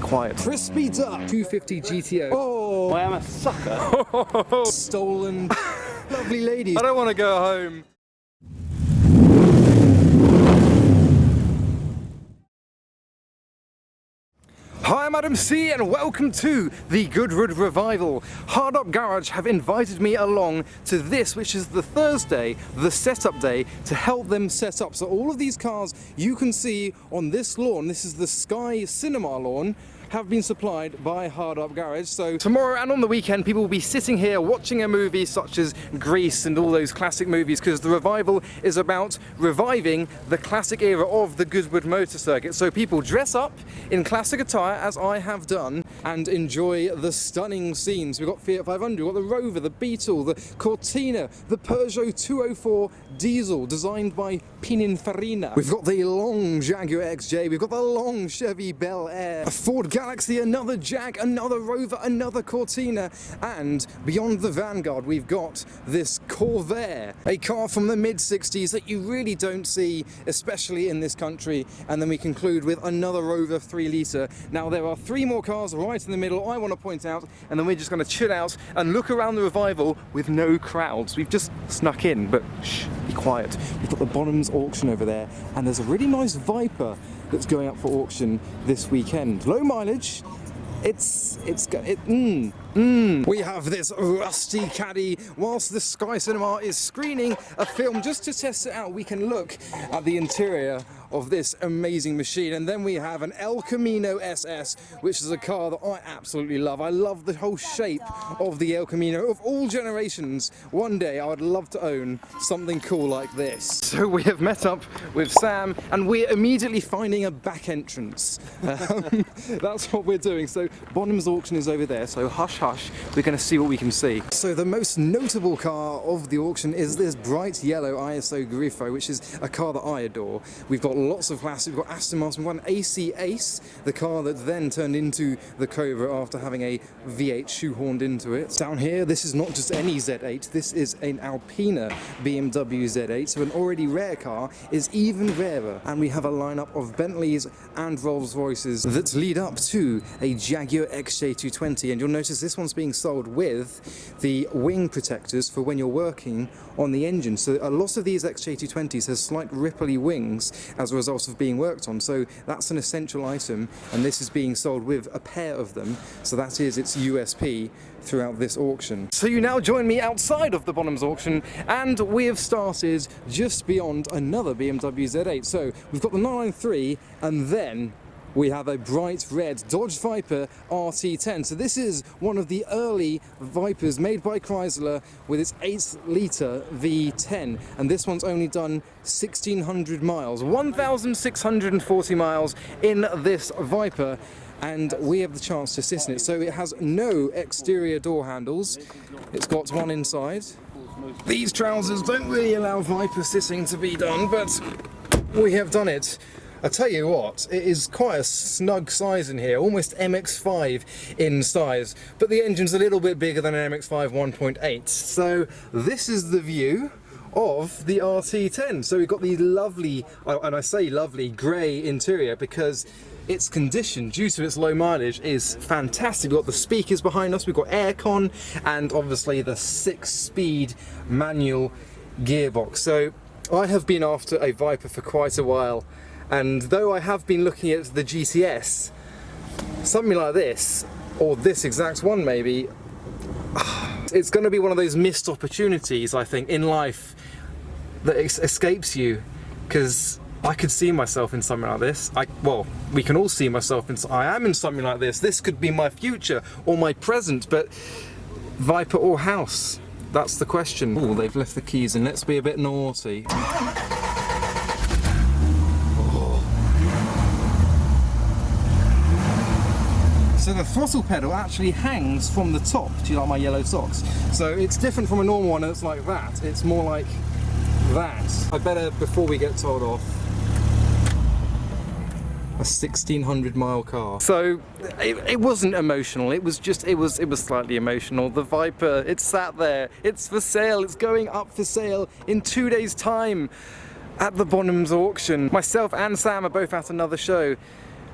quiet. Crispy duck. 250 GTO. Oh, I am a sucker. stolen. Lovely ladies. I don't want to go home. Hi, I'm Adam C and welcome to the Goodwood Revival. Hard Up Garage have invited me along to this, which is the Thursday, the setup day, to help them set up. So all of these cars you can see on this lawn, this is the Sky Cinema lawn, have been supplied by Hard Up Garage. So tomorrow and on the weekend people will be sitting here watching a movie such as Grease and all those classic movies, because the revival is about reviving the classic era of the Goodwood motor circuit. So people dress up in classic attire, as I have done, and enjoy the stunning scenes. We've got Fiat 500, we've got the Rover, the Beetle, the Cortina, the Peugeot 204 diesel designed by Pininfarina. We've got the long Jaguar XJ, we've got the long Chevy Bel Air, a Ford Galaxy, another Jag, another Rover, another Cortina, and beyond the Vanguard we've got this Corvair, a car from the mid-60s that you really don't see, especially in this country. And then we conclude with another Rover 3 litre. Now there are 3 more cars right in the middle I want to point out, and then we're just going to chill out and look around the revival with no crowds. We've just snuck in, but shh, be quiet. We've got the Bonhams auction over there, and there's a really nice Viper that's going up for auction this weekend. Low mileage. We have this rusty caddy. Whilst the Sky Cinema is screening a film, just to test it out, we can look at the interior of this amazing machine. And then we have an El Camino SS, which is a car that I absolutely love. I love the whole shape of the El Camino. Of all generations, one day I would love to own something cool like this. So we have met up with Sam and we're immediately finding a back entrance. That's what we're doing. So Bonham's auction is over there, so hush hush, we're going to see what we can see. So the most notable car of the auction is this bright yellow ISO Grifo, which is a car that I adore. We've got lots of classics. We've got Aston Martin, we've got an AC Ace, the car that then turned into the Cobra after having a V8 shoehorned into it. Down here, this is not just any Z8, this is an Alpina BMW Z8, so an already rare car is even rarer. And we have a lineup of Bentleys and Rolls Royces that lead up to a Jaguar XJ220, and you'll notice this one's being sold with the wing protectors for when you're working on the engine. So a lot of these XJ220s has slight ripply wings as a result of being worked on, so that's an essential item, and this is being sold with a pair of them, so that is its USP throughout this auction. So you now join me outside of the Bonhams auction, and we have started just beyond another BMW Z8. So we've got the 993, and then we have a bright red Dodge Viper RT10. So this is one of the early Vipers made by Chrysler with its 8-litre V10. And this one's only done 1,600 miles, 1,640 miles in this Viper. And we have the chance to sit in it. So it has no exterior door handles. It's got one inside. These trousers don't really allow Viper sitting to be done, but we have done it. I tell you what, it is quite a snug size in here, almost MX-5 in size, but the engine's a little bit bigger than an MX-5 1.8. So this is the view of the RT10. So we've got the lovely, and I say lovely, grey interior because its condition, due to its low mileage, is fantastic. We've got the speakers behind us, we've got aircon, and obviously the 6-speed manual gearbox. So I have been after a Viper for quite a while, and though I have been looking at the GTS, something like this, or this exact one maybe, it's going to be one of those missed opportunities, I think, in life that escapes you, because I could see myself in something like this. Well, we can all see myself in. I am in something like this. This could be my future or my present, but Viper or house? That's the question. Oh, they've left the keys in. Let's be a bit naughty. So the throttle pedal actually hangs from the top. Do you like my yellow socks? So it's different from a normal one, it's like that. It's more like that. I better, before we get told off, a 1,600 mile car. So it wasn't emotional, it was slightly emotional. The Viper, it sat there, it's for sale, it's going up for sale in 2 days' time at the Bonhams auction. Myself and Sam are both at another show,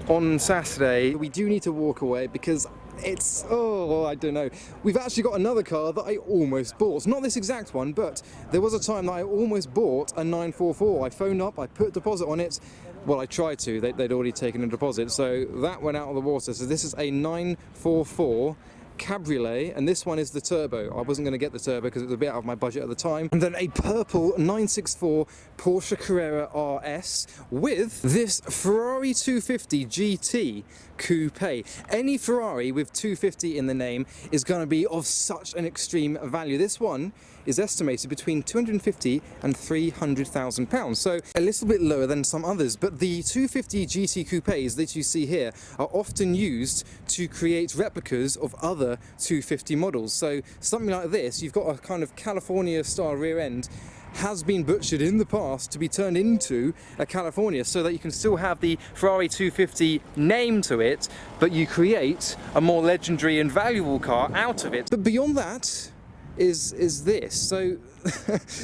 on Saturday. We do need to walk away because it's, oh, I don't know. We've actually got another car that I almost bought. Not this exact one, but there was a time that I almost bought a 944. I phoned up, I put a deposit on it. Well, I tried to. They'd already taken a deposit, so that went out of the water. So this is a 944 Cabriolet, and this one is the turbo. I wasn't going to get the turbo because it was a bit out of my budget at the time. And then a purple 964 Porsche Carrera RS with this Ferrari 250 GT Coupe. Any Ferrari with 250 in the name is going to be of such an extreme value. This one is estimated between 250 and 300,000 pounds, so a little bit lower than some others. But the 250 GT Coupes that you see here are often used to create replicas of other 250 models. So something like this, you've got a kind of California style rear end, has been butchered in the past to be turned into a California, so that you can still have the Ferrari 250 name to it, but you create a more legendary and valuable car out of it. But beyond that is this. So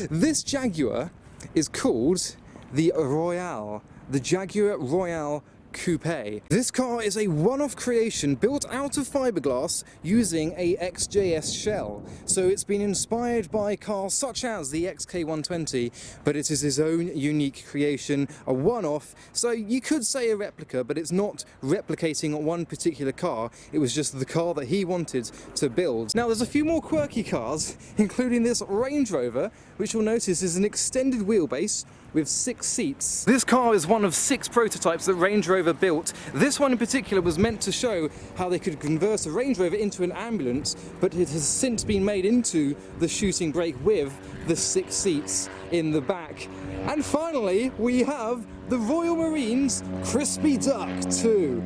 this Jaguar is called the Royale, the Jaguar Royale Coupe. This car is a one-off creation built out of fiberglass using a XJS shell. So it's been inspired by cars such as the XK120, but it is his own unique creation, a one-off. So you could say a replica, but it's not replicating one particular car. It was just the car that he wanted to build. Now there's a few more quirky cars, including this Range Rover, which you'll notice is an extended wheelbase with 6 seats. This car is one of 6 prototypes that Range Rover built. This one in particular was meant to show how they could convert a Range Rover into an ambulance, but it has since been made into the shooting brake with the 6 seats in the back. And finally, we have the Royal Marines Crispy Duck 2.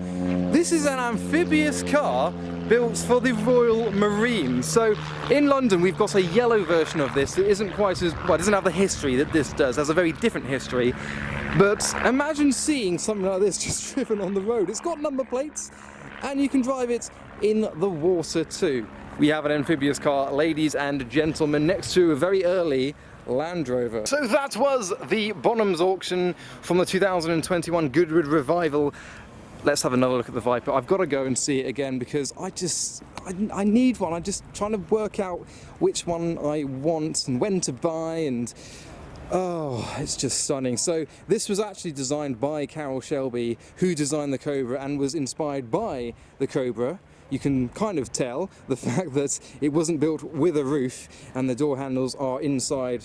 This is an amphibious car built for the Royal Marines. So in London we've got a yellow version of this that isn't quite as, well, it doesn't have the history that this does. It has a very different history. But imagine seeing something like this just driven on the road. It's got number plates and you can drive it in the water too. We have an amphibious car, ladies and gentlemen, next to a very early Land Rover. So that was the Bonhams auction from the 2021 Goodwood Revival. Let's have another look at the Viper. I've got to go and see it again because I need one. I'm just trying to work out which one I want and when to buy, and oh, it's just stunning. So this was actually designed by Carroll Shelby, who designed the Cobra and was inspired by the Cobra. You can kind of tell the fact that it wasn't built with a roof and the door handles are inside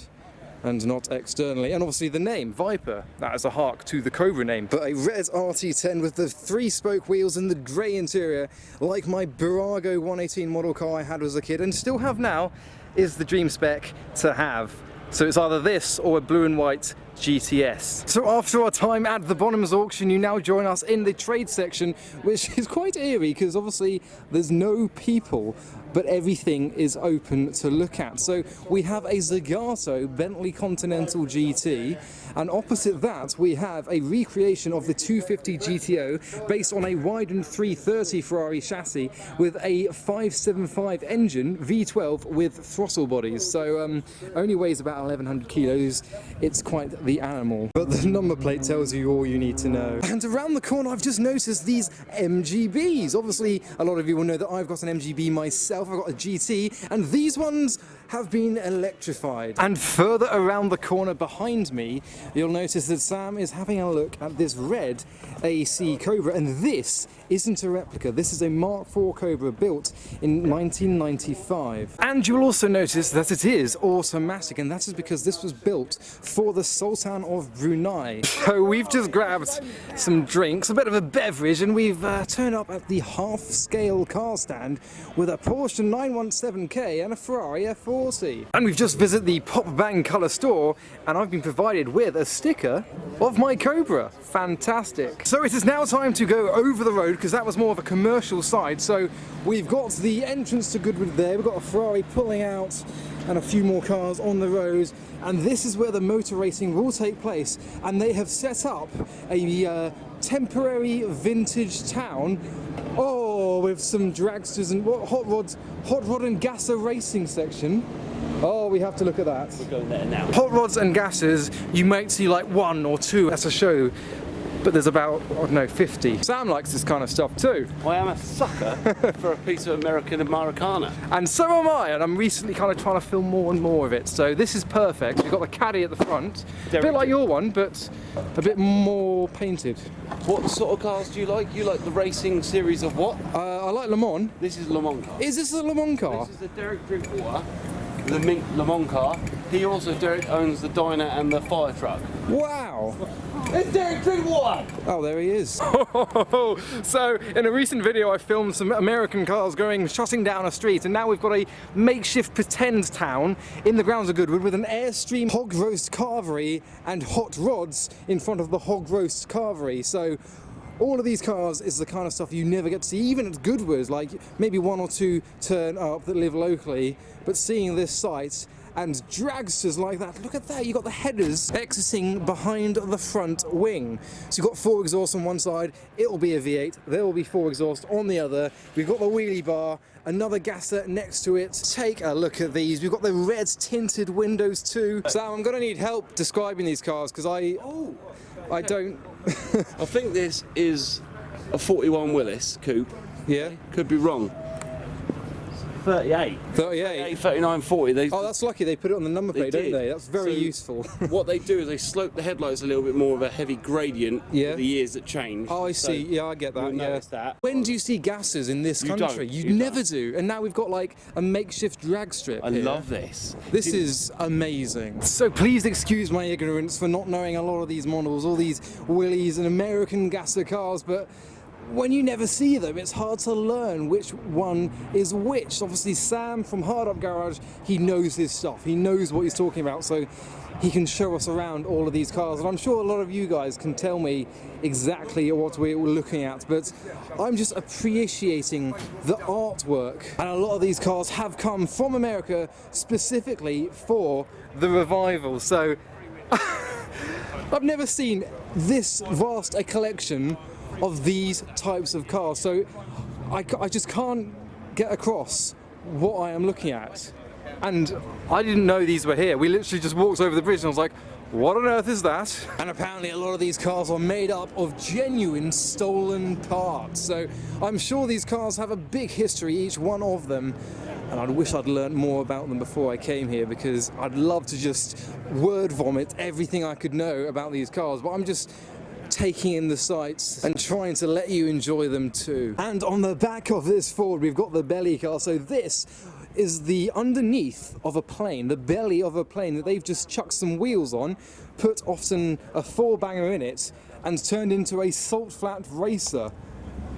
and not externally. And obviously the name, Viper, that is a hark to the Cobra name. But a red RT10 with the 3-spoke wheels and the grey interior, like my Burago 118 model car I had as a kid and still have now, is the dream spec to have. So it's either this or a blue and white GTS. So after our time at the Bonhams auction, you now join us in the trade section, which is quite eerie because obviously there's no people, but everything is open to look at. So we have a Zagato Bentley Continental GT, and opposite that we have a recreation of the 250 GTO based on a widened 330 Ferrari chassis with a 575 engine V12 with throttle bodies. So only weighs about 1100 kilos. It's quite the animal, but the number plate tells you all you need to know. And around the corner I've just noticed these MGBs. Obviously a lot of you will know that I've got an MGB myself. I've got a GT, and these ones have been electrified. And further around the corner behind me, you'll notice that Sam is having a look at this red AC Cobra, and this isn't a replica. This is a Mark IV Cobra built in 1995. And you'll also notice that it is automatic, and that is because this was built for the Sultan of Brunei. So we've just grabbed some drinks, a bit of a beverage, and we've turned up at the half-scale car stand with a Porsche 917K and a Ferrari F40. And we've just visited the Pop Bang Colour store, and I've been provided with a sticker of my Cobra. Fantastic. So it is now time to go over the road, because that was more of a commercial side. So we've got the entrance to Goodwood there, we've got a Ferrari pulling out and a few more cars on the road, and this is where the motor racing will take place, and they have set up a temporary vintage town, oh, with some dragsters and what, hot rod and gasser racing section. Oh, we have to look at that. We're going there now. Hot rods and gassers, you might see like 1 or 2 at a show, but there's about, I don't know, 50. Sam likes this kind of stuff too. I am a sucker for a piece of American Americana. And so am I, and I'm recently kind of trying to film more and more of it. So this is perfect. We've got the caddy at the front, a bit like your one, but a bit more painted. What sort of cars do you like? You like the racing series of what? I like Le Mans. This is Le Mans car. Is this a Le Mans car? This is the Derek Drinkwater, the Mink Le Mans car. He also, Derek, owns the diner and the fire truck. Wow! It's Gt Coupe! Oh, there he is. So, in a recent video, I filmed some American cars shutting down a street, and now we've got a makeshift pretend town in the grounds of Goodwood with an Airstream hog roast carvery and hot rods in front of the hog roast carvery. So, all of these cars is the kind of stuff you never get to see, even at Goodwood. Like, maybe one or two turn up that live locally, but seeing this site and dragsters like that. Look at that, you got the headers exiting behind the front wing. So you've got 4 exhausts on one side, it'll be a V8, there will be 4 exhausts on the other. We've got the wheelie bar, another gasser next to it. Take a look at these. We've got the red tinted windows too. Sam, I'm gonna need help describing these cars because I don't... I think this is a 41 Willis coupe. Yeah? Could be wrong. 38. 38? 39, 40. Oh, that's lucky they put it on the number plate, don't they? That's very useful. What they do is they slope the headlights a little bit more of a heavy gradient for the years that change. Oh, I see. Yeah, I get that. You'll notice that. When do you see gases in this country? You never do. And now we've got like a makeshift drag strip. I love this. This is amazing. So please excuse my ignorance for not knowing a lot of these models, all these Willys and American gasser cars, but when you never see them, it's hard to learn which one is which. Obviously, Sam from Hard Up Garage, he knows his stuff. He knows what he's talking about, so he can show us around all of these cars. And I'm sure a lot of you guys can tell me exactly what we're looking at, but I'm just appreciating the artwork. And a lot of these cars have come from America specifically for the revival. So I've never seen this vast a collection of these types of cars, so I just can't get across what I am looking at. And I didn't know these were here. We literally just walked over the bridge and I was like, what on earth is that? And apparently a lot of these cars are made up of genuine stolen parts, so I'm sure these cars have a big history, each one of them, and I wish I'd learned more about them before I came here, because I'd love to just word vomit everything I could know about these cars, but I'm just taking in the sights and trying to let you enjoy them too. And on the back of this Ford, we've got the belly car. So this is the underneath of a plane, the belly of a plane that they've just chucked some wheels on, put often a 4-banger in it, and turned into a salt flat racer.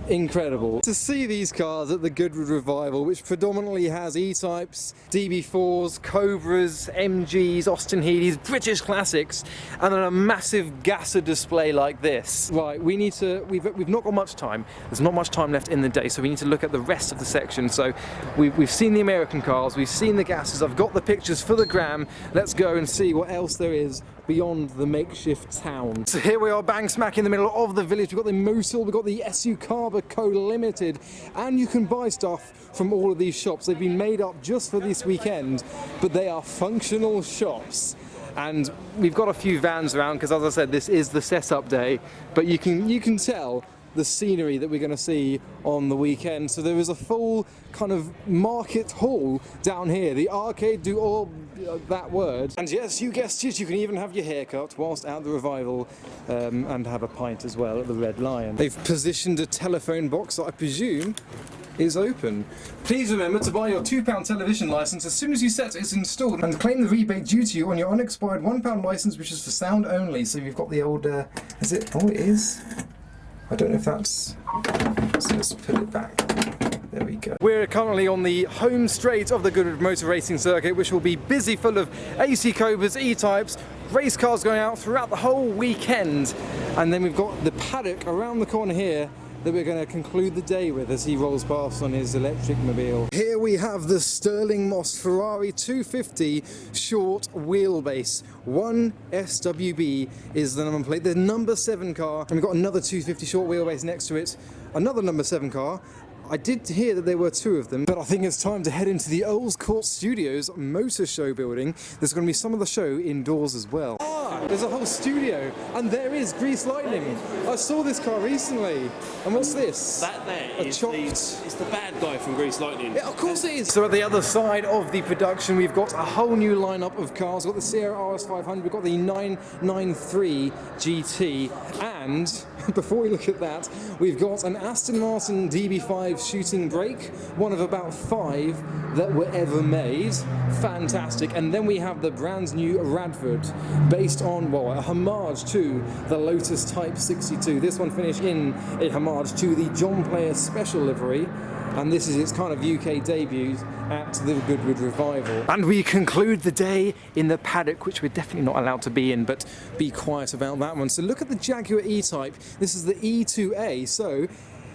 Incredible. To see these cars at the Goodwood Revival, which predominantly has E-Types, DB4s, Cobras, MGs, Austin Healey's, British classics, and then a massive gasser display like this. Right, we've not got much time. There's not much time left in the day, so we need to look at the rest of the section. So we've seen the American cars, we've seen the gassers, I've got the pictures for the gram. Let's go and see what else there is beyond the makeshift town. So here we are, bang smack in the middle of the village. We've got the Mosul, we've got the SU Carver Co Limited, and you can buy stuff from all of these shops. They've been made up just for this weekend, but they are functional shops. And we've got a few vans around because, as I said, this is the setup day, but you can tell the scenery that we're going to see on the weekend. So there is a full kind of market hall down here, the arcade do all that word. And yes, you guessed it, you can even have your hair cut whilst at the revival, and have a pint as well at the Red Lion. They've positioned a telephone box that I presume is open. Please remember to buy your £2 television licence as soon as you set it's installed, and claim the rebate due to you on your unexpired £1 licence, which is for sound only. So you've got the old, is it? Oh, it is. I don't know if that's... So let's put it back. There we go. We're currently on the home straight of the Goodwood Motor Racing Circuit, which will be busy full of AC Cobras, E-Types, race cars going out throughout the whole weekend. And then we've got the paddock around the corner here that we're going to conclude the day with as he rolls past on his electric mobile. Here we have the Sterling Moss Ferrari 250 short wheelbase. 1 SWB is the number plate. The number 7 car, and we've got another 250 short wheelbase next to it. Another number 7 car. I did hear that there were 2 of them, but I think it's time to head into the Earls Court Studios Motor Show building. There's going to be some of the show indoors as well. Ah, there's a whole studio, and there is Grease Lightning. I saw this car recently. And what's this? That there A is chopped- it's the bad guy from Grease Lightning. Yeah, of course it is. So at the other side of the production, we've got a whole new lineup of cars. We've got the Sierra RS500, we've got the 993 GT, and before we look at that, we've got an Aston Martin DB5 shooting brake, one of about 5 that were ever made. Fantastic. And then we have the brand new Radford, based on, well, a homage to the Lotus Type 62. This one finished in a homage to the John Player Special livery, and this is its kind of UK debut at the Goodwood Revival. And we conclude the day in the paddock, which we're definitely not allowed to be in, but be quiet about that one. So look at the Jaguar E-Type. This is the E2A, so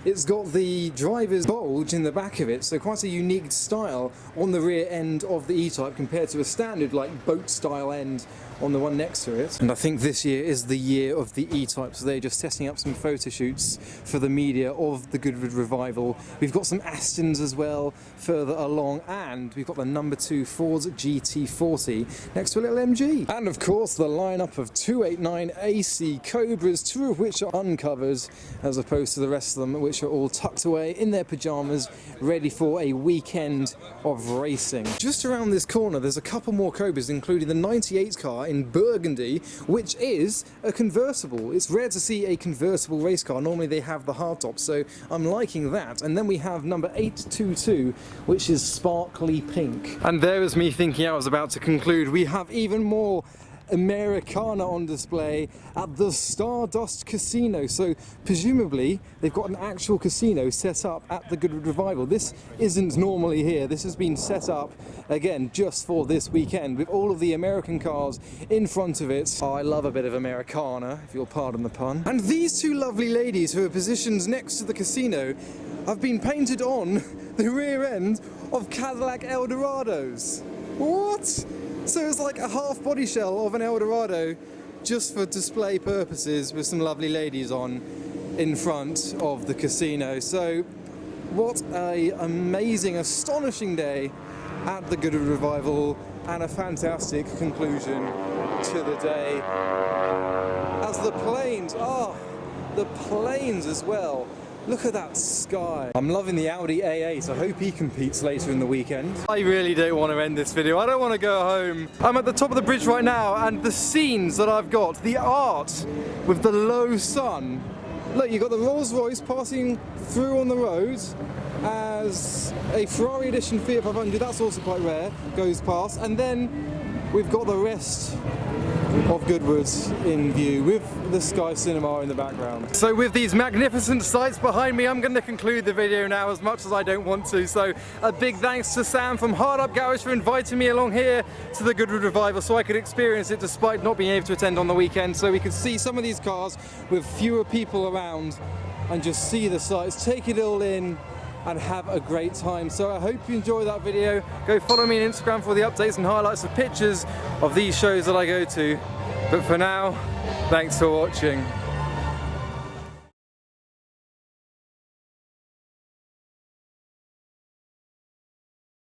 it's got the driver's bulge in the back of it, so quite a unique style on the rear end of the E-Type compared to a standard like boat style end on the one next to it. And I think this year is the year of the E-Type, so they're just setting up some photo shoots for the media of the Goodwood Revival. We've got some Astons as well further along, and we've got the number 2 Ford's GT40 next to a little MG. And of course the lineup of 289 AC Cobras, 2 of which are uncovered as opposed to the rest of them, which are all tucked away in their pyjamas, ready for a weekend of racing. Just around this corner there's a couple more Cobras, including the 98 car in burgundy, which is a convertible. It's rare to see a convertible race car. Normally they have the hardtop, so I'm liking that. And then we have number 822, which is sparkly pink. And there is me thinking I was about to conclude. We have even more Americana on display at the Stardust Casino, so presumably they've got an actual casino set up at the Goodwood Revival. This isn't normally here. This has been set up again just for this weekend with all of the American cars in front of it. Oh, I love a bit of Americana, if you'll pardon the pun. And these two lovely ladies who are positioned next to the casino have been painted on the rear end of Cadillac Eldorados. What? So it's like a half body shell of an Eldorado just for display purposes with some lovely ladies on in front of the casino. So what a amazing, astonishing day at the Goodwood Revival, and a fantastic conclusion to the day. As the planes, the planes as well. Look at that sky. I'm loving the Audi A8. I hope he competes later in the weekend. I really don't want to end this video. I don't want to go home. I'm at the top of the bridge right now, and the scenes that I've got, the art with the low sun. Look, you've got the Rolls Royce passing through on the road as a Ferrari edition Fiat 500, that's also quite rare, goes past. And then we've got the rest of Goodwood in view with the Sky Cinema in the background. So with these magnificent sights behind me, I'm going to conclude the video now, as much as I don't want to. So a big thanks to Sam from Hard Up Garage for inviting me along here to the Goodwood Revival so I could experience it despite not being able to attend on the weekend, so we could see some of these cars with fewer people around and just see the sights, take it all in and have a great time. So I hope you enjoy that video. Go follow me on Instagram for the updates and highlights of pictures of these shows that I go to. But for now, thanks for watching.